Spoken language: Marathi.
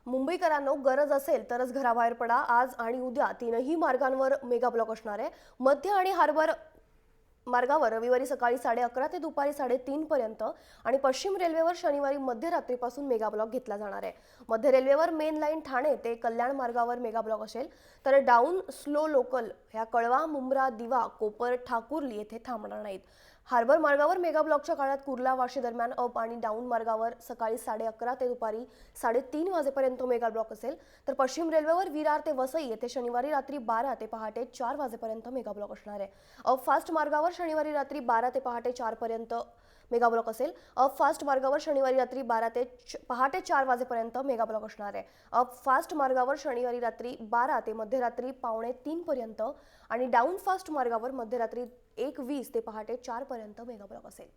मुंबईकरांनो, गरज असेल तरच घराबाहेर पडा। आज आणि उद्या तीनही मार्गांवर मेगा ब्लॉक असणार आहे। मध्य आणि हार्बर मार्गावर रविवारी सकाळी 11:30 ते दुपारी 3:30 पर्यंत आणि पश्चिम रेल्वेवर शनिवारी मध्यरात्रीपासून मेगा ब्लॉक घेतला जाणार आहे। मध्य रेल्वेवर मेन लाईन ठाणे ते कल्याण मार्गावर मेगा ब्लॉक असेल, तर डाऊन स्लो लोकल ह्या कळवा, मुंब्रा, दिवा, कोपर, ठाकुर्ली येथे थांबणार नाहीत। हार्बर मार्गावर मेगा ब्लॉकच्या काळात कुर्ला वाशी दरम्यान अप आणि डाऊन मार्गावर सकाळी 11:30 ते दुपारी 3:30 वाजेपर्यंत मेगा ब्लॉक असेल, तर पश्चिम रेल्वेवर विरार ते वसई येथे शनिवारी रात्री 12 ते पहाटे 4 वाजेपर्यंत मेगा ब्लॉक असणार आहे। अप फास्ट मार्गावर शनिवारी रात्री 12 ते पहाटे 4 पर्यंत मेगा ब्लॉक असेल। अप फास्ट मार्गावर शनिवारी रात्री 12 ते पहाटे 4 वाजेपर्यंत मेगा ब्लॉक असणार आहे। अप फास्ट मार्गावर शनिवारी रात्री 12 ते मध्यरात्री 2:45 पर्यंत आणि डाऊन फास्ट मार्गावर मध्यरात्री 1:20 ते पहाटे 4 पर्यंत मेगा ब्लॉक असेल।